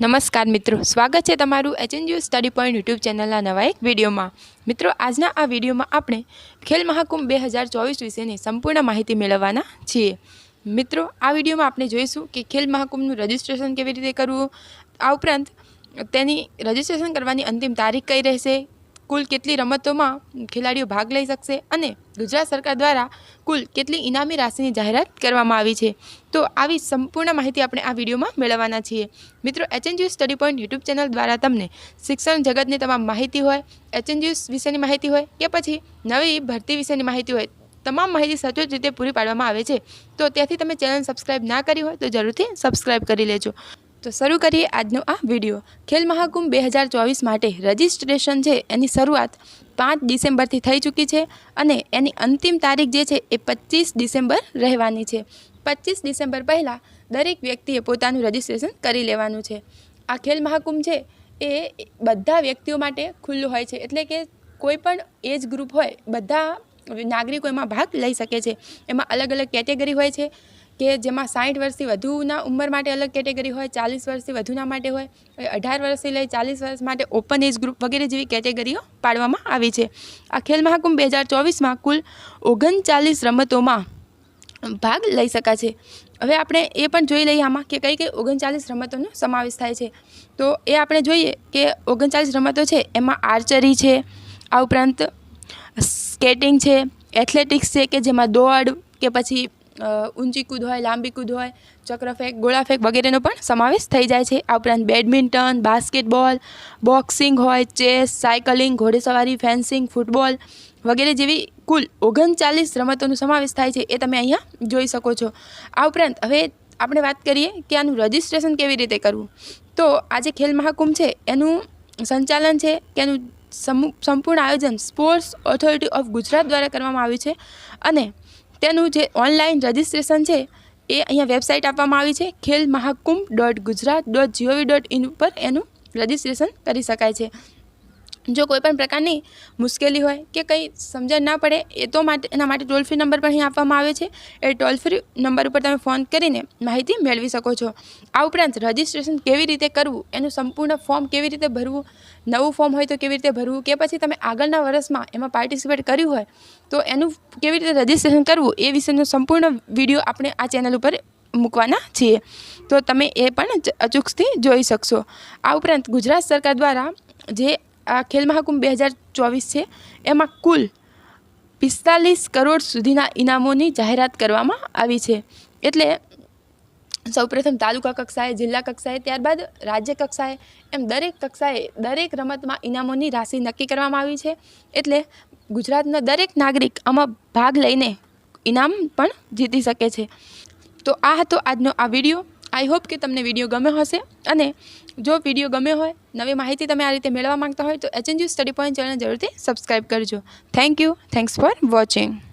नमस्कार मित्रों, स्वागत है तमारू एचएनयू स्टडी पॉइंट यूट्यूब चैनल नवा एक वीडियो में। मित्रों, आजना आ वीडियो में आपणे खेल महाकुंभ 2024 विषयनी संपूर्ण माहिती मेळववाना छीए। मित्रों, आ वीडियो में आपणे जोईशुं कि खेल महाकुंभनुं रजिस्ट्रेशन केवी रीते करवुं, आ उपरांत तेनी रजिस्ट्रेशन करवानी अंतिम तारीख कई रहेशे, कुल केटली रमतोमां खेलाड़ीओ भाग लई शकशे अने गुजरात सरकार द्वारा कुल केटली इनामी राशिनी जाहेरात करवामां आवी छे। तो आवी संपूर्ण माहिती आपणे आ विडियोमां मेळववाना छीए। मित्रों, एचएनयू स्टडी पॉइंट यूट्यूब चेनल द्वारा तमने शिक्षण जगतनी तमाम माहिती होय, एचएनयू विषयनी माहिती होय के पछी नवी भरती विषयनी माहिती होय, तमाम माहिती सचोट रीते पूरी पाडवामां आवे छे। तो त्याथी तमे चेनल सब्सक्राइब ना करी होय तो जरूरथी सब्सक्राइब करी लेजो। तो शुरू करिए आजनो आ विडियो। खेल महाकुंभ 2024 माटे रजिस्ट्रेशन है एनी शुरुआत 5 डिसेम्बर थी थई चूकी है अने एनी अंतिम तारीख जे छे ए 25 डिसेम्बर रहेवानी छे। 25 डिसेम्बर पहला दरेक व्यक्तिए पोतानुं रजिस्ट्रेशन करी लेवानुं छे। आ खेल महाकुंभ है ए बधा व्यक्तिओ माटे खुल्लुं होय छे, एटले के कोईपण एज ग्रुप होय बधा नागरिको एमां भाग लई शके छे। एमां अलग अलग केटेगरी होय छे કે જેમાં 60 વર્ષથી વધુના ઉંમર માટે અલગ કેટેગરી હોય, 40 વર્ષથી વધુના માટે હોય, 18 વર્ષથી લઈ 40 વર્ષ માટે ઓપન એજ ગ્રુપ વગેરે જેવી કેટેગરીઓ પાડવામાં આવી છે। આ ખેલ મહાકુંભ 2024માં કુલ 39 રમતોમાં ભાગ લઈ શકાશે। હવે આપણે એ પણ જોઈ લઈએ આમાં કે કઈ કઈ 39 રમતોનો સમાવેશ થાય છે। તો એ આપણે જોઈએ કે 39 રમતો છે એમાં આર્ચરી છે, આ ઉપરાંત સ્કેટિંગ છે, એથ્લેટિક્સ છે કે જેમાં દોડ કે પછી ઊંચી કૂદ હોય, લાંબી કૂદ હોય, ચક્રફેંક, ગોળાફેંક વગેરેનો પણ સમાવેશ થઈ જાય છે। આ ઉપરાંત બેડમિન્ટન, બાસ્કેટબોલ, બોક્સિંગ હોય, ચેસ, સાયકલિંગ, ઘોડેસવારી, ફેન્સિંગ, ફૂટબોલ વગેરે જેવી કુલ 39 રમતોનો સમાવેશ થાય છે, એ તમે અહીંયા જોઈ શકો છો। આ ઉપરાંત હવે આપણે વાત કરીએ કે આનું રજિસ્ટ્રેશન કેવી રીતે કરવું। તો આ જે ખેલ મહાકુંભ છે એનું સંચાલન છે કે એનું સંપૂર્ણ આયોજન સ્પોર્ટ્સ ઓથોરિટી ઓફ ગુજરાત દ્વારા કરવામાં આવ્યું છે અને તેનું જે ઓનલાઈન રજિસ્ટ્રેશન છે એ અહીંયા વેબસાઇટ આપવામાં આવી છે khelmahakkumbh.gujarat.gov.in ઉપર એનું રજિસ્ટ્રેશન કરી શકાય છે। જો કોઈપણ પ્રકારની મુશ્કેલી હોય કે કંઈ સમજણ ના પડે એ તો એના માટે ટોલ ફ્રી નંબર પણ અહીં આપવામાં આવે છે। એ ટોલ ફ્રી નંબર ઉપર તમે ફોન કરીને માહિતી મેળવી શકો છો। આ ઉપરાંત રજિસ્ટ્રેશન કેવી રીતે કરવું, એનું સંપૂર્ણ ફોર્મ કેવી રીતે ભરવું, નવું ફોર્મ હોય તો કેવી રીતે ભરવું, કે પછી તમે આગળના વર્ષમાં એમાં પાર્ટિસિપેટ કર્યું હોય તો એનું કેવી રીતે રજિસ્ટ્રેશન કરવું એ વિશેનો સંપૂર્ણ વિડીયો આપણે આ ચેનલ ઉપર મૂકવાના છીએ, તો તમે એ પણ અચૂકથી જોઈ શકશો। આ ઉપરાંત ગુજરાત સરકાર દ્વારા જે આ ખેલ મહાકુંભ 2024 છે એમાં કુલ 45 કરોડ સુધીના ઇનામોની જાહેરાત કરવામાં આવી છે। એટલે સૌપ્રથમ તાલુકા કક્ષાએ, જિલ્લા કક્ષાએ, ત્યારબાદ રાજ્ય કક્ષાએ, એમ દરેક કક્ષાએ દરેક રમતમાં ઇનામોની રાશિ નક્કી કરવામાં આવી છે। એટલે ગુજરાતના દરેક નાગરિક આમાં ભાગ લઈને ઇનામ પણ જીતી શકે છે। તો આ હતો આજનો આ વિડીયો। आई होप कि तमने विडियो गम्यो हशे अने जो विडियो गम्यो होय, नवी माहिती तमे आ रीते मेळववा मांगता होय तो एचएनयू स्टडी पॉइंट चेनल जरूरथी सब्सक्राइब करजो। Thank you, thanks for watching.